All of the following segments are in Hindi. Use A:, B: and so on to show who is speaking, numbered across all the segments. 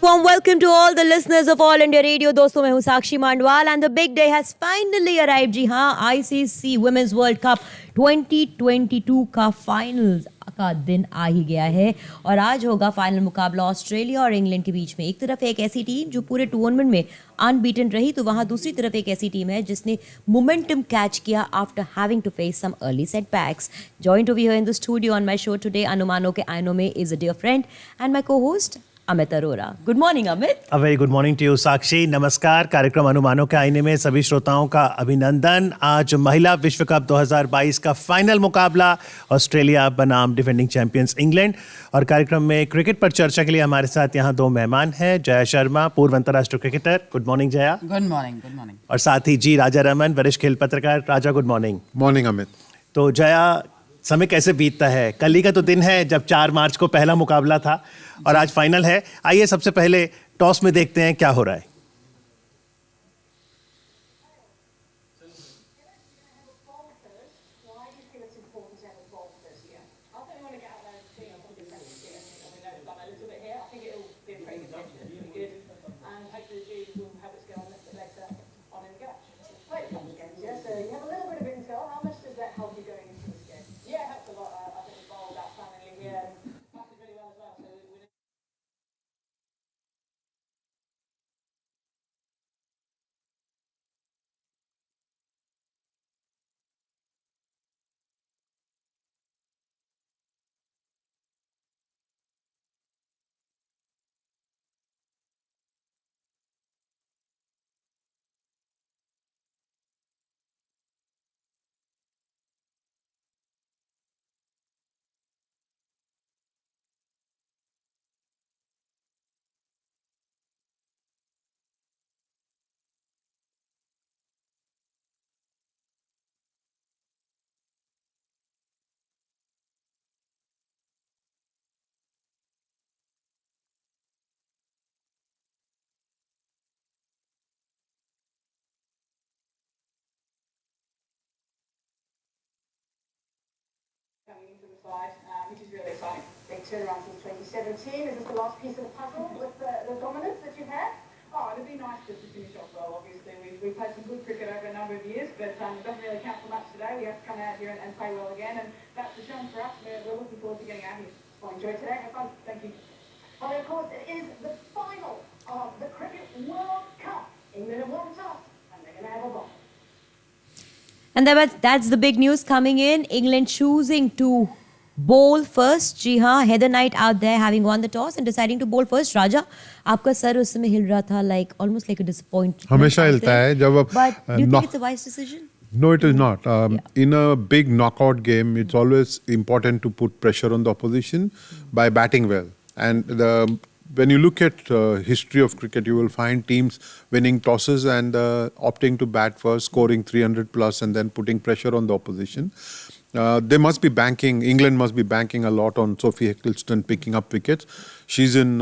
A: warm welcome to all the listeners of All India Radio. दोस्तों मैं हूँ साक्षी मांडवाल and the big day has finally arrived. जी हाँ, ICC Women's World Cup 2022 का फाइनल्स का दिन आ ही गया है और आज होगा फाइनल मुकाबला ऑस्ट्रेलिया और इंग्लैंड के बीच में. एक तरफ एक ऐसी टीम जो पूरे टूर्नामेंट में अनबीटन रही, तो वहाँ दूसरी तरफ एक ऐसी टीम है जिसने मोमेंटम कैच किया after having to face some early setbacks. Joining over here in the studio on my show today अनुमानों के आईनों में is a dear friend and my cohost Amit Arora. Good morning Amit.
B: A very good morning to you Sakshi. नमस्कार. कार्यक्रम अनुमानों के आईने में सभी श्रोताओं का अभिनंदन. आज महिला विश्व कप 2022 का फाइनल मुकाबला ऑस्ट्रेलिया बनाम डिफेंडिंग चैंपियंस इंग्लैंड. और कार्यक्रम में क्रिकेट पर चर्चा के लिए हमारे साथ यहाँ दो मेहमान हैं. जया शर्मा, पूर्व अंतर्राष्ट्रीय cricketer. Good morning Jaya.
C: Good morning. Good morning.
B: और साथ ही जी राजा रमन, वरिष्ठ खेल पत्रकार. राजा गुड मॉर्निंग.
D: मॉर्निंग अमित.
B: तो जया, समय कैसे बीतता है? कल ही का तो दिन है जब 4 मार्च को पहला मुकाबला था और आज फाइनल है. आइए सबसे पहले टॉस में देखते हैं क्या हो रहा है.
E: Coming into the side, which is really exciting. Big turnaround since 2017. Is this the last piece of the puzzle with the dominance that you've had? Oh, it'd be nice just to finish off well. Obviously, we've played some good cricket over a number of years, but it doesn't really count for much today. We have to come out here and play well again, and that's the challenge for us. We're looking forward to getting out here. Well, enjoy today. Have fun. Thank you. Well, of course, it is the final of the Cricket World Cup. England have won toss, and they're going to have a ball.
A: And that's the big news coming in. England choosing to bowl first. जी हाँ, Heather Knight out there having won the toss and deciding to bowl first. राजा, आपका सर उस समय हिल रहा था, like almost like a disappointment.
D: हमेशा हिलता है जब आप.
A: But do you think it's a wise decision?
D: No, it is not. In a big knockout game, it's always important to put pressure on the opposition by batting well. And when you look at history of cricket, you will find teams winning tosses and opting to bat first, scoring 300 plus, and then putting pressure on the opposition. They must be banking. England must be banking a lot on Sophie Ecclestone picking up wickets. She's in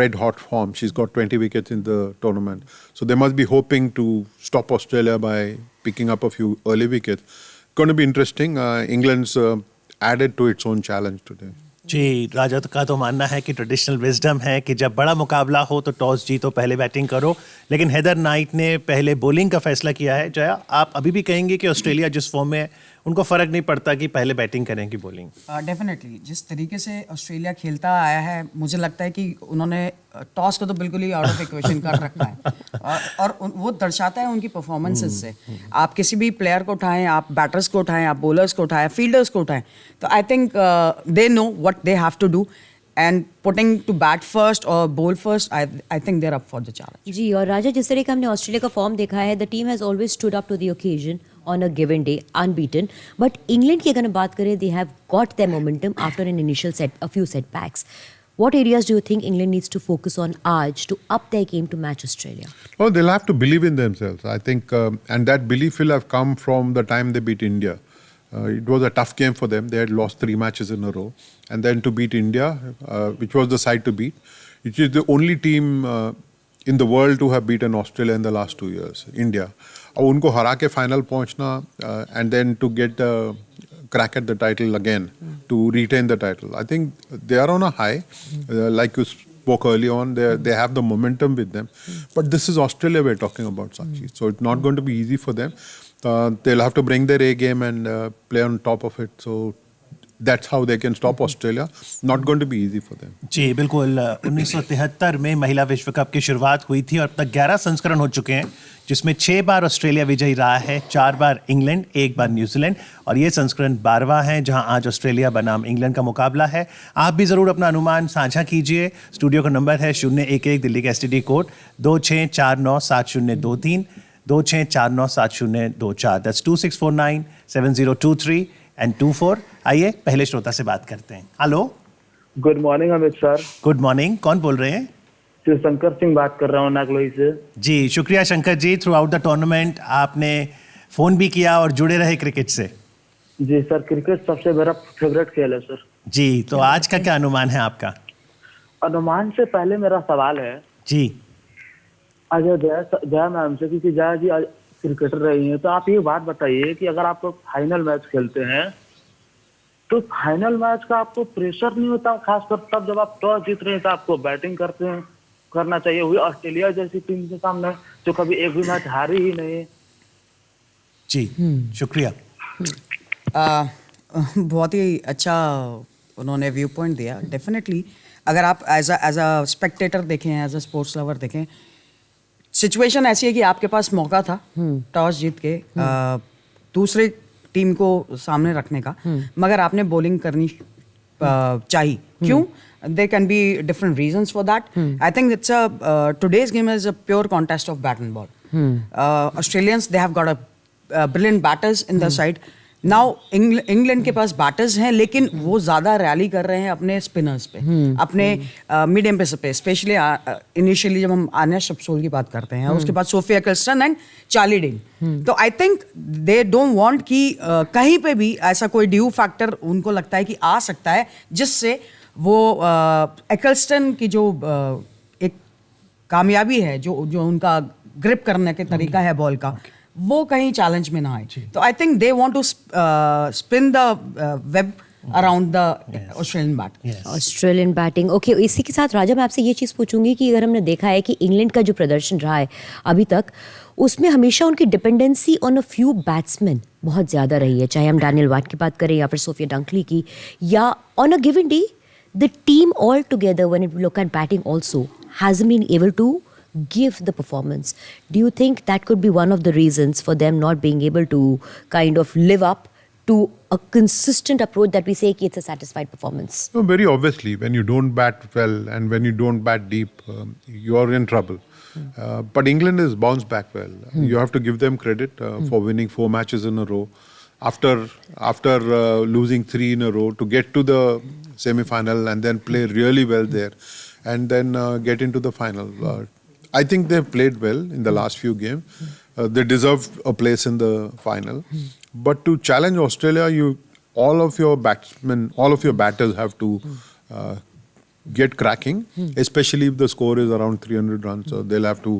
D: red hot form. She's got 20 wickets in the tournament. So they must be hoping to stop Australia by picking up a few early wickets. Going to be interesting. England's added to its own challenge today.
B: जी, राजा का तो मानना है कि ट्रेडिशनल विजडम है कि जब बड़ा मुकाबला हो तो टॉस जीतो, पहले बैटिंग करो. लेकिन हेदर नाइट ने पहले बॉलिंग का फैसला किया है. जया, आप अभी भी कहेंगे कि ऑस्ट्रेलिया जिस फॉर्म में है उनको फर्क नहीं पड़ता कि पहले बैटिंग करें कि बॉलिंग?
C: डेफिनेटली जिस तरीके से ऑस्ट्रेलिया खेलता आया है, मुझे लगता है कि उन्होंने टॉस को तो बिल्कुल ही आउट ऑफ इक्वेशन कर रखा है. और वो दर्शाता है उनकी परफॉर्मेंसेस से. आप किसी भी प्लेयर को उठाएं, आप बैटर्स को उठाएं, आप बॉलर्स को उठाएं, फील्डर्स को उठाएं, तो I think they know what they have to do. And putting to bat first or bowl first, I think they're up for the challenge.
A: जी, और राजा, जिस तरह का हमने ऑस्ट्रेलिया का फॉर्म देखा है, the team has always stood up to the occasion on a given day, unbeaten. But England की अगर हम बात करें, they have got their momentum after an initial a few setbacks. What areas do you think England needs to focus on आज to up their game to match Australia?
D: Oh, they'll have to believe in themselves, I think, and that belief will have come from the time they beat India. It was a tough game for them. They had lost 3 matches in a row. And then to beat India, which was the side to beat, which is the only team in the world to have beaten Australia in the last 2 years, India. और उनको हरा के फाइनल पहुंचना and then to get crack at the title again, to retain the title. I think they are on a high. Like you spoke early on, they have the momentum with them. But this is Australia we're talking about, Sakshi. So it's not going to be easy for them. They'll have to bring their A game and play on top of it. So that's how they can stop Australia. Not going to be easy for them.
B: जी बिल्कुल 1973 में महिला विश्व कप की शुरुआत हुई थी और अब तक 11 संस्करण हो चुके हैं, जिसमें 6 बार ऑस्ट्रेलिया विजयी रहा है, 4 बार इंग्लैंड, 1 बार न्यूजीलैंड, और ये संस्करण 12वां है जहां आज ऑस्ट्रेलिया बनाम इंग्लैंड का मुकाबला है। आप भी ज़रूर अपना अनुमान साझा कीजिए। स्टूडियो का नंबर है 011 दिल्ली का STD कोड 26497023 26497024। That's 26497023 and 24। आइए पहले श्रोता से बात करते हैं। Hello,
F: good morning Amit sir.
B: Good morning, कौन बोल रहे हैं?
F: शंकर सिंह बात कर रहा हूँ नागलोई से।
B: जी शुक्रिया Shankar ji, through out the tournament आपने फोन भी किया और जुड़े रहे क्रिकेट से।
F: जी सर, क्रिकेट सबसे मेरा फेवरेट खेल है सर।
B: जी, तो आज का क्या अनुमान है आपका?
F: अनुमान से पहले मेरा सवाल है
B: जी
F: अजय जया मैम से, क्योंकि जया जी आज क्रिकेटर रही हैं, तो आप ये बात बताइए कि अगर आप फाइनल मैच खेलते हैं तो फाइनल मैच का आपको प्रेशर नहीं होता, खासकर तब जब आप टॉस जीत रहे हैं तो आपको बैटिंग करना चाहिए, वही ऑस्ट्रेलिया जैसी टीम के सामने जो कभी एक भी मैच हारी ही नहीं।
B: जी शुक्रिया।
C: बहुत ही अच्छा उन्होंने व्यू पॉइंट दिया। डेफिनेटली अगर आप एज अ स्पेक्टेटर देखें, एज अ स्पोर्ट्स लवर देखें, सिचुएशन ऐसी है कि आपके पास मौका था टॉस जीत के दूसरे टीम को सामने रखने का, मगर आपने बॉलिंग करनी चाहिए। क्यों? There can be different reasons for that. I think it's today's game is a pure contest of bat and ball. Australians they have got a brilliant batters in the side. Now England के पास बैटर्स हैं, लेकिन वो ज्यादा रैली कर रहे हैं अपने स्पिनर्स पे, अपने मीडियम पेस पे। स्पेशली इनिशियली जब हम आन्या शपसोल की बात करते हैं, उसके बाद सोफिया एक्लस्टन एंड चार्ली डेल, तो I think they don't want कि कहीं पे भी ऐसा कोई ड्यू फैक्टर उनको लगता है कि आ सकता है, जिससे वो एक्लस्टन की जो एक कामयाबी है, जो उनका ग्रिप करने के तरीका है बॉल का, वो कहीं चैलेंज में ना आए। तो I think they want to spin the web around the Australian bat.
A: Australian batting, okay. इसी के साथ राजा मैं आपसे ये चीज़ पूछूंगी कि अगर हमने देखा है कि इंग्लैंड का जो प्रदर्शन रहा है अभी तक, उसमें हमेशा उनकी dependency on a few batsman बहुत ज़्यादा रही है, चाहे हम डैनियल वाट की बात करें या फिर सोफिया डंकली की, या on a given day the team all together when it look at batting also hasn't been able to give the performance. Do you think that could be one of the reasons for them not being able to kind of live up to a consistent approach that we say it's a satisfied performance?
D: No, very obviously, when you don't bat well and when you don't bat deep, you are in trouble. But England has bounced back well. You have to give them credit for winning 4 matches in a row. After losing 3 in a row, to get to the semi-final and then play really well there, and then get into the final. I think they've played well in the last few games. They deserve a place in the final. But to challenge Australia, all of your batters have to get cracking, especially if the score is around 300 runs. So they'll have to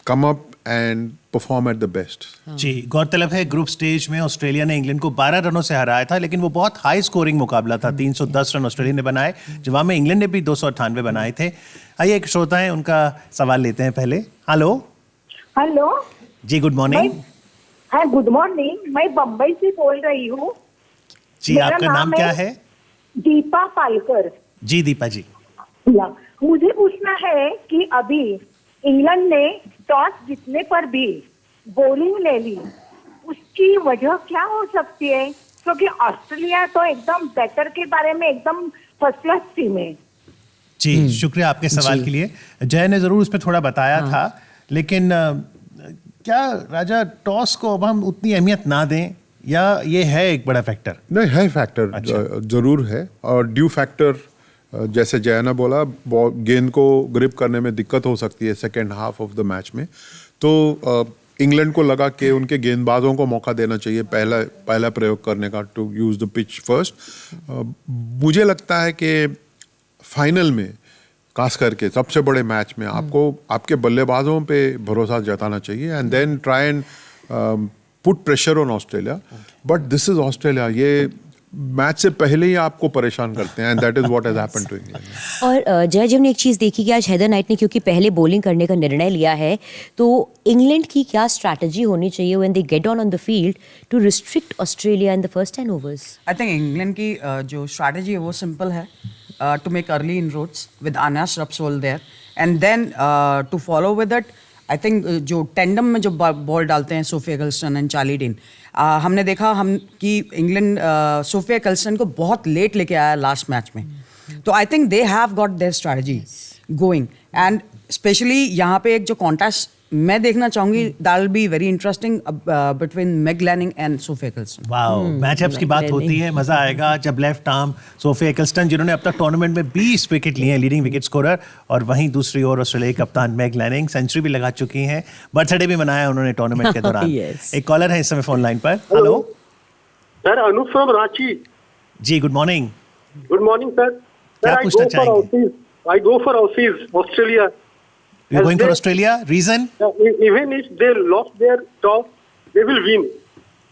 D: come up and perform at the best.
B: जी, गौरतलब है ग्रुप स्टेज में ऑस्ट्रेलिया ने इंग्लैंड को 12 रनों से हराया था, लेकिन वो बहुत हाई स्कोरिंग मुकाबला था। 310 रन ऑस्ट्रेलिया ने बनाए, जवाब में इंग्लैंड ने भी 298 बनाए थे। आइए एक श्रोता है, उनका सवाल लेते हैं पहले। हेलो
G: हेलो
B: जी, गुड मॉर्निंग।
G: हाँ, गुड मॉर्निंग। मैं बम्बई से बोल रही हूँ।
B: जी, आपका नाम क्या है?
G: दीपा पालकर।
B: जी दीपा जी।
G: मुझे पूछना है कि अभी इंग्लैंड ने टॉस जीतने पर भी बॉलिंग ले ली, उसकी वजह क्या हो सकती है? क्योंकि ऑस्ट्रेलिया तो एकदम बैटर के बारे में एकदम फर्स्ट क्लास टीम है।
B: जी शुक्रिया आपके सवाल के लिए। जय ने जरूर उस पर थोड़ा बताया था, लेकिन क्या राजा टॉस को अब हम उतनी अहमियत ना दें, या ये है एक बड़ा फैक्टर?
D: नहीं है फैक्टर।
B: अच्छा।
D: जरूर है। और ड्यू फैक्टर, जैसे जयाना बोला, गेंद को ग्रिप करने में दिक्कत हो सकती है second half of the match में। तो इंग्लैंड को लगा कि उनके गेंदबाजों को मौका देना चाहिए पहला प्रयोग करने का, to use the pitch first. मुझे लगता है कि फाइनल में, खास करके सबसे बड़े मैच में, आपको आपके बल्लेबाजों पे भरोसा जताना चाहिए and then try and put pressure on Australia. But this is Australia. ये मैच से पहले ही आपको परेशान करते हैं, and that is what has happened to England.
A: और जय जी, हमने एक चीज़ देखी कि आज हेदर नाइट ने क्योंकि पहले बॉलिंग करने का निर्णय लिया है, तो इंग्लैंड की क्या स्ट्रैटेजी होनी चाहिए when they get on the field to restrict Australia in the first 10 overs?
C: I think England की जो स्ट्रैटेजी है वो सिंपल है, to make early inroads with Anya Shrubsole there, and then to follow with it. I think जो टेंडम में जो बॉल डालते हैं Sophia Ecclestone and Charlie Dean, हमने देखा हम कि इंग्लैंड सोफिया एगल्स्टन को बहुत लेट लेके आया लास्ट मैच में. तो I think they have got their strategy going, and specially यहाँ पे एक जो कॉन्टेस्ट मैं देखना चाहूंगी, that will be very interesting between Meg Lanning and Sophia Ecclestone.
B: Wow, matchups की बात होती है, मजा आएगा जब लेफ्ट आर्म सोफिया एगल्स्टन, जिन्होंने अब तक टूर्नामेंट में 20 विकेट लिए हैं, लीडिंग विकेट स्कोरर, और वहीं दूसरी ओर ऑस्ट्रेलिया की कप्तान मेग लैनिंग सेंचुरी भी लगा चुकी हैं, बर्थडे भी मनाया उन्होंने टूर्नामेंट के दौरान.
A: Yes.
B: एक कॉलर है इस समय फोन लाइन पर. Hello
H: sir, Anoop from Ranchi.
B: जी, good morning.
H: Good morning sir.
B: क्या पूछना चाहेंगे?
H: I go for Aussies, Australia.
B: You going for
H: they-
B: Australia, reason?
H: Even if they lost their toss, they will win,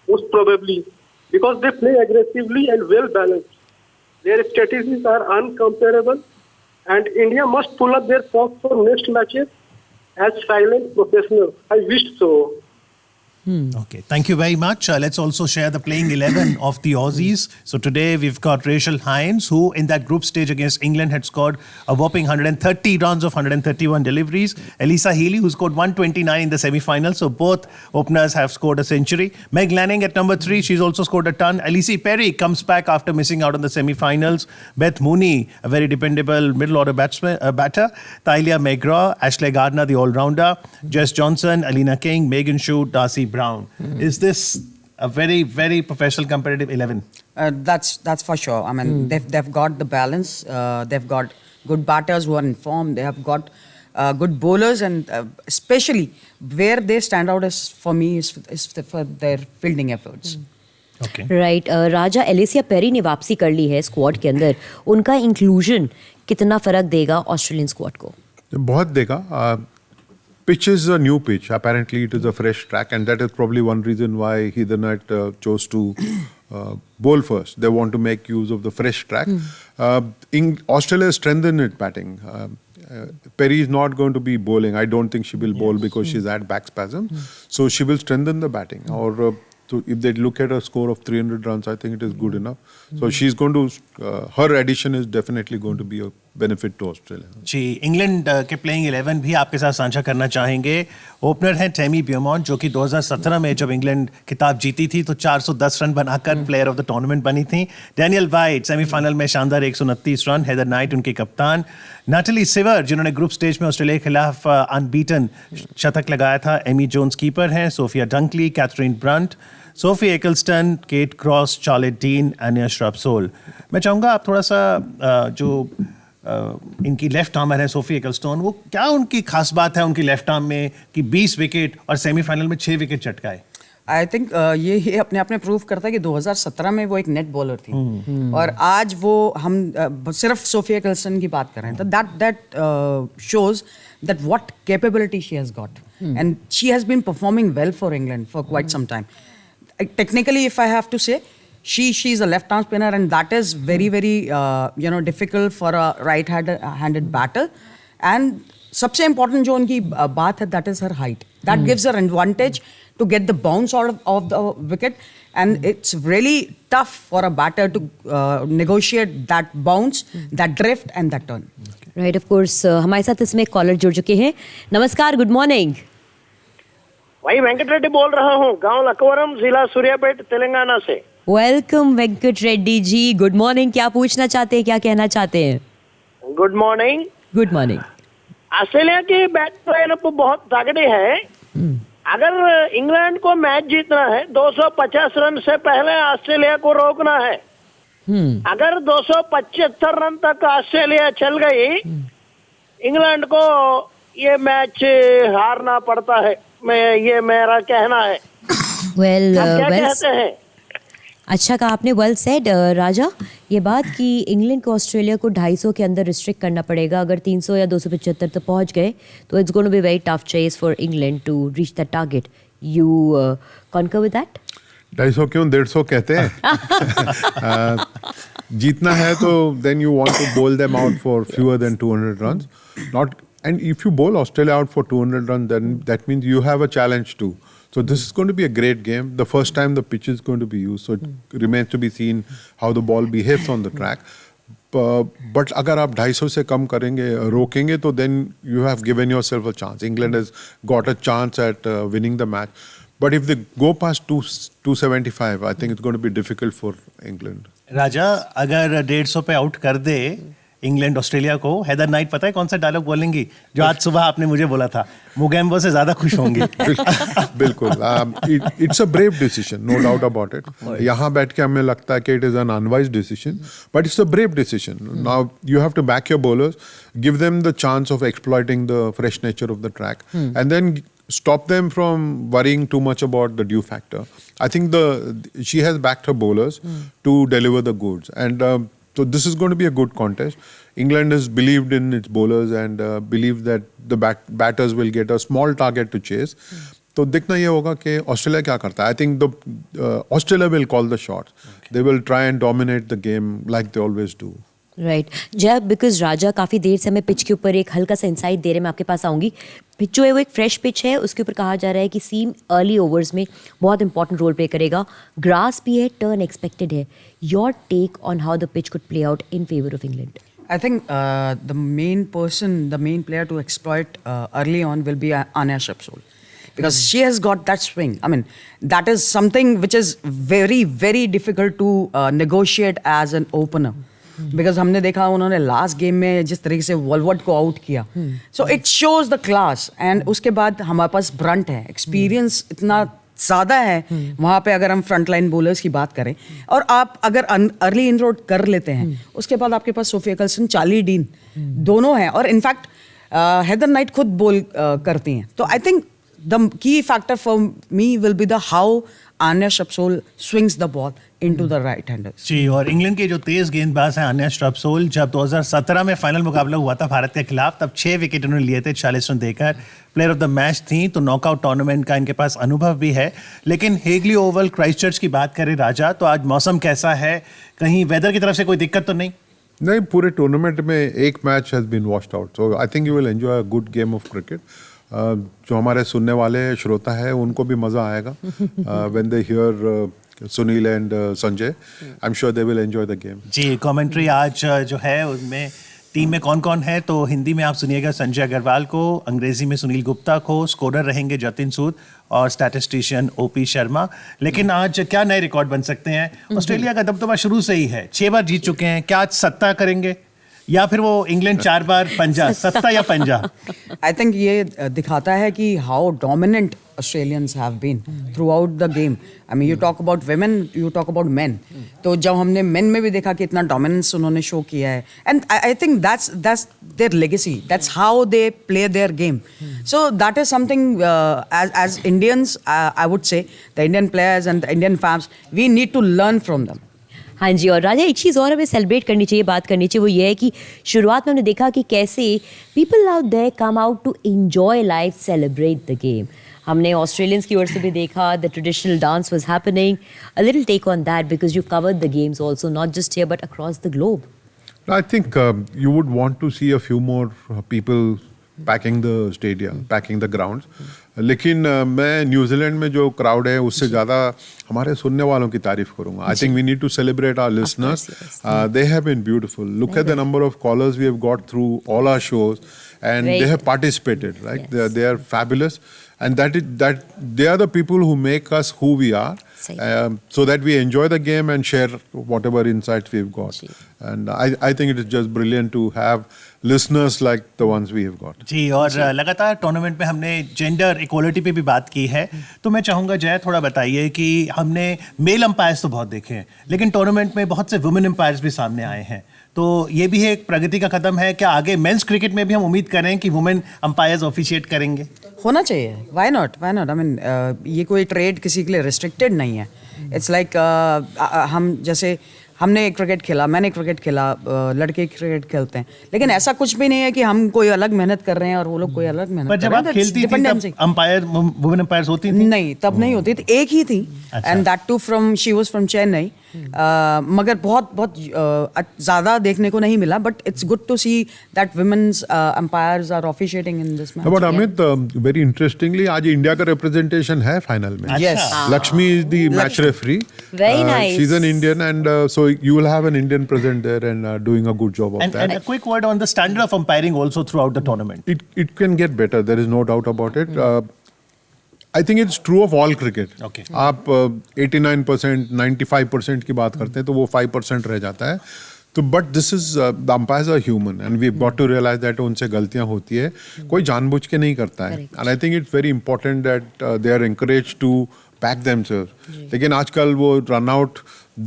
H: most probably, because they play aggressively and well balanced. Their strategies are uncomparable, and India must pull up their socks for next matches as silent professionals. I wish so.
B: Okay, thank you very much. Let's also share the playing 11 of the Aussies. So today we've got Rachel Hines, who in that group stage against England had scored a whopping 130 runs of 131 deliveries. Elisa Healy, who scored 129 in the semi-final. So both openers have scored a century. Meg Lanning at number 3, she's also scored a ton. Elise Perry comes back after missing out on the semi-finals. Beth Mooney, a very dependable middle-order batter. Tylia McGraw, Ashley Gardner, the all-rounder. Jess Johnson, Alina King, Megan Shute, Darcy Brown. Is this a very, very professional competitive 11?
C: That's for sure. I mean, they've got the balance. They've got good batters who are in form. They have got good bowlers, and especially where they stand out is for me is for their fielding efforts.
B: Okay.
A: Right. Raja, Ellyse Perry ने वापसी कर ली है स्क्वाड के अंदर. उनका इंक्लूजन कितना फर्क देगा ऑस्ट्रेलियन स्क्वाड को?
D: बहुत देगा. Pitch is a new pitch. Apparently, it is a fresh track, and that is probably one reason why Heather Knight chose to bowl first. They want to make use of the fresh track. Australia strengthened its batting. Perry is not going to be bowling. I don't think she will bowl because she's had back spasm. So she will strengthen the batting. Or if they look at a score of 300 runs, I think it is good enough. So she's going to, her addition is definitely going to be a benefit to Australia.
B: जी, इंग्लैंड के प्लेइंग 11 भी आपके साथ साझा करना चाहेंगे. ओपनर है टेमी ब्यूमॉन्ट, जो कि 2017 में जब इंग्लैंड खिताब जीती थी तो 410 रन बनाकर प्लेयर ऑफ द टूर्नामेंट बनी थी. डैनियल वाइट सेमीफाइनल में शानदार 129 रन. हेदर नाइट उनकी कप्तान. नाटली सिवर, जिन्होंने ग्रुप स्टेज में ऑस्ट्रेलिया के खिलाफ अनबीटन शतक लगाया था. एमी जोन्स कीपर हैं. Sophia Dunkley, Katherine Brunt, Sophie Ecclestone, Kate Cross, Charlotte Dean, Anya Shrubsole. मैं चाहूँगा आप थोड़ा सा जो इनकी लेफ्ट आर्मर है सोफी एकल्स्टन, वो क्या उनकी खास बात है उनकी लेफ्ट आर्म में कि 20 विकेट और सेमीफाइनल में 6 विकेट चटकाए?
C: आई थिंक ये अपने आप में प्रूव करता है कि 2017 में वो एक नेट बॉलर थी, और आज वो हम सिर्फ सोफिया एगल्स्टन की बात कर रहे हैं. तो that shows that what capability she has got, and she has been performing well for England for quite some time. Technically, if I have to say, she's a left-arm spinner, and that is very, very difficult for a right-handed batter. And सबसे important जो उनकी बात है, that is her height. That gives her advantage to get the bounce out of the wicket, and it's really tough for a batter to negotiate that bounce, that drift, and that turn.
A: Right, of course. हमारे साथ इसमें एक कॉलर जुड़ चुके हैं. नमस्कार, गुड मॉर्निंग.
I: भाई वेंकट रेड्डी बोल रहा हूँ, गांव लकवरम, जिला सूर्यापेट, तेलंगाना से.
A: Welcome Venkat Reddy ji, good morning. क्या पूछना चाहते हैं, क्या कहना चाहते हैं?
I: Good morning.
A: Good morning.
I: Australia की बैट लाइनअप बहुत तगड़ी है. अगर इंग्लैंड को मैच जीतना है, 250 रन से पहले ऑस्ट्रेलिया को रोकना है. अगर 275 रन तक ऑस्ट्रेलिया चल गई, इंग्लैंड को ये मैच हारना पड़ता है. ये मेरा कहना है.
A: वेल
I: आप क्या कहते हैं?
A: अच्छा कहा आपने. Well said. राजा, ये बात कि इंग्लैंड को ऑस्ट्रेलिया को 250 के अंदर रिस्ट्रिक्ट करना पड़ेगा. अगर 300 या 275 तक पहुंच गए तो it's going to be very tough chase for England to reach the target. You concur with that?
D: 250 क्यों 150 कहते हैं जीतना है तो then you want to bowl them out for fewer than 200 runs not and if you bowl Australia out for 200 runs then that means you have a challenge too so this is going to be a great game the first time the pitch is going to be used so it remains to be seen how the ball behaves on the track but अगर आप 250 से कम करेंगे रोकेंगे तो then you have given yourself a chance England has got a chance at winning the match but if they go past 275 I think it's going to be difficult for England
B: राजा अगर 150 पे आउट कर दे इंग्लैंड ऑस्ट्रेलिया को हेदर नाइट पता है कौन सा डायलॉग बोलेंगी जो आज सुबह आपने मुझे बोला था मुगेम्बो से ज्यादा खुश होंगी
D: बिल्कुल it's a brave decision no doubt about it यहाँ बैठ के हमें लगता है कि it is an unwise decision but it's a brave decision now you have to back your bowlers give them the chance of exploiting the fresh nature of the track and then stop them from worrying too much about the dew factor. I think she has backed her bowlers to deliver the goods, and so this is going to be a good contest. England has believed in its bowlers and believed that the batters will get a small target to chase. तो देखना ये होगा कि ऑस्ट्रेलिया क्या करता है. I think Australia will call the shots. They will try and dominate the game like they always do.
A: Right जब बिकॉज राजा काफ़ी देर से हमें पिच के ऊपर एक हल्का सा इंसाइट दे रहे हैं मैं आपके पास आऊँगी पिच जो है वो एक फ्रेश पिच है उसके ऊपर कहा जा रहा है कि सीम अर्ली ओवर्स में बहुत इंपॉर्टेंट रोल प्ले करेगा ग्रास भी है टर्न एक्सपेक्टेड है your take on how the pitch could play out in favour of England
C: I think the main player to exploit early on will be Anya Shrubsole. Because she has got that swing. I mean, that is something which is very, very difficult to negotiate as an opener. Because हमने देखा उन्होंने लास्ट गेम में जिस तरीके से वॉलवर्ट को आउट किया so it shows the class and उसके बाद हमारे पास ब्रंट है एक्सपीरियंस इतना ज़्यादा है वहाँ पे अगर हम फ्रंट लाइन बॉलर्स की बात करें और आप अगर अर्ली इनरोड कर लेते हैं उसके बाद आपके पास सोफिया कल्सन चार्ली डीन दोनों हैं और इनफैक्ट हेदर नाइट खुद बोल करती हैं तो I think the key factor for me will be the how Anya Shrubsole swings the ball into the right handers
B: जी और इंग्लैंड के जो तेज गेंदबाज हैं आन्या श्रबसोल जब 2017 में फाइनल मुकाबला हुआ था भारत के खिलाफ तब 6 विकेट उन्होंने लिए थे 40 रन देकर प्लेयर ऑफ द मैच थी तो नॉकआउट टूर्नामेंट का इनके पास अनुभव भी है लेकिन हेगली ओवल क्राइस्टचर्च की बात करें राजा तो आज मौसम कैसा है कहीं वेदर की तरफ से कोई दिक्कत तो नहीं
D: पूरे टूर्नामेंट में एक match has been washed out so I think you will enjoy a good game of cricket जो हमारे सुनने वाले श्रोता है उनको भी मज़ा आएगा when they hear Sunil and Sanjay I am sure they will enjoy the game
B: जी कमेंट्री आज जो है उसमें टीम में कौन कौन है तो हिंदी में आप सुनिएगा संजय अग्रवाल को अंग्रेजी में सुनील गुप्ता को स्कोरर रहेंगे जतिन सूद और स्टैटिस्टिशियन ओपी शर्मा लेकिन आज क्या नए रिकॉर्ड बन सकते हैं ऑस्ट्रेलिया का दबदबा शुरू से ही है 6 बार जीत चुके हैं क्या आज सत्ता करेंगे या फिर वो इंग्लैंड 4 बार पंजा सत्ता या पंजा
C: आई थिंक ये दिखाता है कि how dominant Australians have been throughout the game. I mean, you talk about women, you talk about men. तो जब हमने men में भी देखा कि इतना dominance उन्होंने show किया है, and I think that's their legacy. That's how they play their game. So that is something as Indians, I would say the Indian players and the Indian fans, we need to learn from them.
A: हाँ जी और राजा एक चीज़ और हमें सेलिब्रेट करनी चाहिए बात करनी चाहिए वो ये है कि शुरुआत में हमने देखा कि कैसे people out there come out to enjoy life celebrate the game हमने ऑस्ट्रेलियंस की ओर से भी देखा the traditional dance was happening a little take on that because you covered the games also not just here but across the globe
D: I think you would want to see a few more people packing the stadium, packing the grounds. लेकिन मैं न्यूजीलैंड में जो क्राउड है उससे ज़्यादा हमारे सुनने वालों की तारीफ करूँगा. I think we need to celebrate our listeners. They have been beautiful. Look at the number of callers we have got through all our shows, and they have participated. Right?
A: Yes.
D: They are fabulous, and that they are the people who make us who we are. So that we enjoy the game and share whatever insights we've got. And I think it is just brilliant to have listeners like the ones we have got.
B: जी और लगातार टूर्नामेंट में हमने जेंडर इक्वालिटी पे भी बात की है तो मैं चाहूँगा जय थोड़ा बताइए कि हमने मेल अंपायर्स तो बहुत देखे हैं लेकिन टूर्नामेंट में बहुत से वुमेन अंपायर्स भी सामने आए हैं तो ये भी एक प्रगति का कदम है क्या आगे मेंस क्रिकेट में भी हम उम्मीद करें कि वुमेन अंपायर्स ऑफिशिएट करेंगे
C: होना चाहिए व्हाई नॉट आई मीन ये कोई ट्रेड किसी के लिए रिस्ट्रिक्टेड नहीं है इट्स लाइक हम जैसे हमने क्रिकेट खेला, मैंने क्रिकेट खेला, लड़के क्रिकेट खेलते हैं, लेकिन ऐसा कुछ भी नहीं है कि हम कोई अलग मेहनत कर रहे हैं और वो लोग कोई अलग मेहनत
B: पर
C: कर
B: जब
C: रहे
B: आप
C: हैं.
B: खेलती थी तब अंपायर वुमेन अंपायर्स होती थी?
C: नहीं, तब नहीं होती थी, एक ही थी, and that too from she was from Chennai. मगर बहुत ज्यादा देखने को नहीं मिला, but it's good to see that women's umpires are officiating in this match.
D: But Amit, very interestingly आज इंडिया का रिप्रेजेंटेशन है फाइनल में.
C: Yes.
D: Lakshmi is the match referee.
A: Very nice.
D: She's an Indian, and so you will have an Indian present there and doing a good job of
B: And
D: that.
B: a quick word on the standard of umpiring also throughout the tournament.
D: It can get better. There is no doubt about it. I think it's true of all cricket.
B: Okay.
D: आप 89%, 95% की बात करते हैं तो वो 5% रह जाता है. तो but this is the umpires are human and we got to realise that उनसे गलतियां होती है. कोई जानबूझ के नहीं करता है. And I think it's very important that they are encourage to pack themselves. लेकिन आजकल वो रन आउट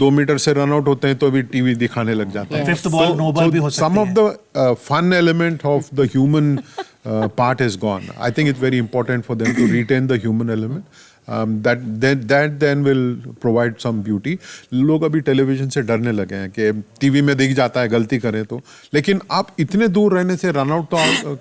D: 2 मीटर से रन आउट होते हैं तो भी टीवी दिखाने लग जाता है.
B: Fifth ball, no ball भी हो सकती
D: सम
B: है.
D: Of the fun element of the human part is gone. I think it's very important for them to retain the human element. That then will provide some beauty. लोग अभी टेलीविजन से डरने लगे हैं कि टीवी में दिख जाता है गलती करें तो, लेकिन आप इतने दूर रहने से रन आउट तो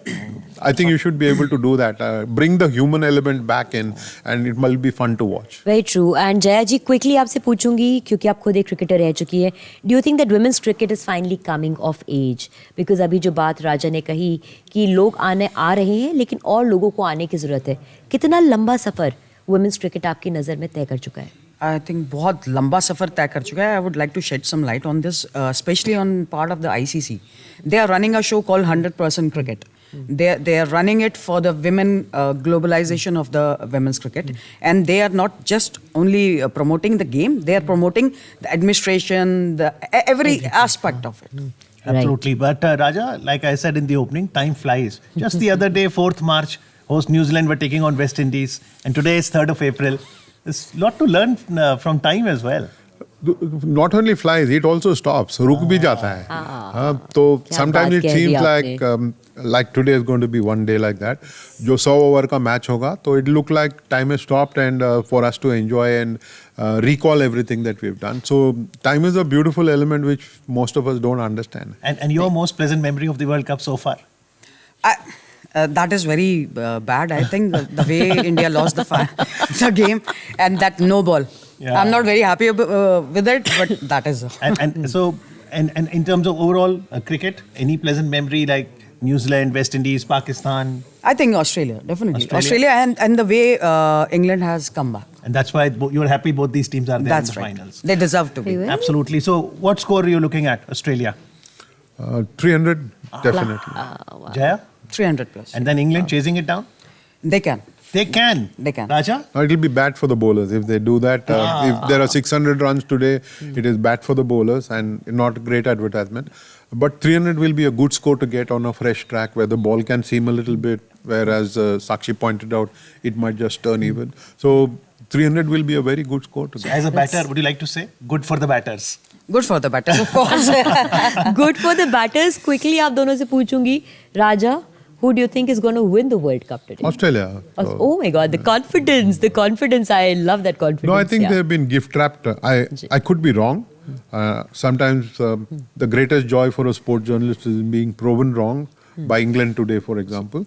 D: I think you should be able to do that. Bring the human element back in and it will be fun to watch.
A: Very true. And Jaya ji, quickly आपसे पूछूंगी क्योंकि आप खुद एक क्रिकेटर रह चुकी है, do you think that women's cricket is finally coming of age? Because अभी जो बात राजा ने कही कि लोग आ रहे हैं लेकिन और लोगों को आने की जरूरत है, कितना लंबा सफर वुमेन्स क्रिकेट आपकी नज़र में तय कर चुका है?
C: I think बहुत लंबा सफर तय कर चुका है. I would like to shed some light on this, especially on part of the ICC. They are running a show called 100% Cricket. They are running it for the women globalization of the women's cricket, and they are not just only promoting the game. They are promoting the administration, every aspect of it.
B: Absolutely. But Raja, like I said in the opening, time flies. Just the other day, 4th March, host New Zealand were taking on West Indies, and today is 3rd of April. There's a lot to learn from time as well.
D: Not only flies, it also stops. रुक भी जाता है. तो sometimes it seems like today is going to be one day like that. जो 100 ओवर का मैच होगा तो it look like time has stopped and for us to enjoy and recall everything that we've done. So time is a beautiful element which most of us don't understand.
B: And your most pleasant memory of the World Cup so far?
C: That is very bad. I think the way India lost the game and that no ball.
B: Yeah.
C: I'm not very happy with it, but that is.
B: And so, and in terms of overall cricket, any pleasant memory like New Zealand, West Indies, Pakistan?
C: I think Australia, definitely.
B: Australia?
C: And the way England has come back.
B: And that's why you're happy both these teams are there
C: That's
B: in the
C: right.
B: finals.
C: They deserve to be.
B: Absolutely. So, what score are you looking at, Australia?
D: 300, definitely.
B: Jaya?
C: 300 plus.
B: And then England chasing it down?
C: They can.
B: They can.
C: They can.
B: Raja?
D: No, it will be bad for the bowlers if they do that. If there are 600 runs today, it is bad for the bowlers and not great advertisement. But 300 will be a good score to get on a fresh track where the ball can seam a little bit, whereas Sakshi pointed out, it might just turn even. So 300 will be a very good score to get.
B: As a batter, would you like to say? Good for the batters.
C: Good for the batters, of course.
A: Good for the batters. Quickly आप दोनों से पूछूंगी, राजा, who do you think is going to win the World Cup today?
D: Australia.
A: Oh my God, the confidence. I love that confidence.
D: No, I think
A: yeah.
D: they've been gift trapped. I could be wrong. Sometimes the greatest joy for a sport journalist is being proven wrong by England today, for example.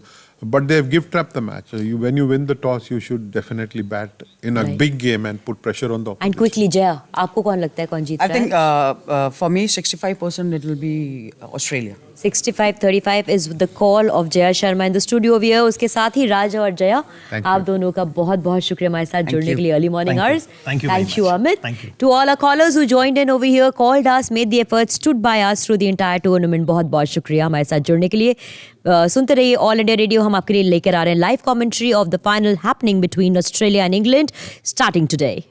D: But they've gift trapped the match. When you win the toss, you should definitely bat in a big game and put pressure on the opposition.
A: And quickly, Jaya, आपको कौन लगता है कौन जीत
C: I
A: रहा
C: think
A: है?
C: for me, 65% it will be Australia.
A: 65-35 is the call of Jaya Sharma in the studio over here. उसके साथ ही राजा और जया,
D: Thank
A: आप
D: you.
A: दोनों का बहुत बहुत शुक्रिया हमारे साथ जुड़ने के लिए early morning
B: Thank you.
A: hours.
B: Thank you very
A: Thank you,
B: much.
A: Amit.
B: Thank you.
A: To all our callers who joined in over here, called us, made the effort, stood by us through the entire tournament. बहुत बहुत शुक्रिया हमारे साथ जुड़ने के लिए. सुनते रहिए ऑल इंडिया रेडियो. हम आपके लिए लेकर आ रहे हैं live commentary of the final happening between Australia and England starting today.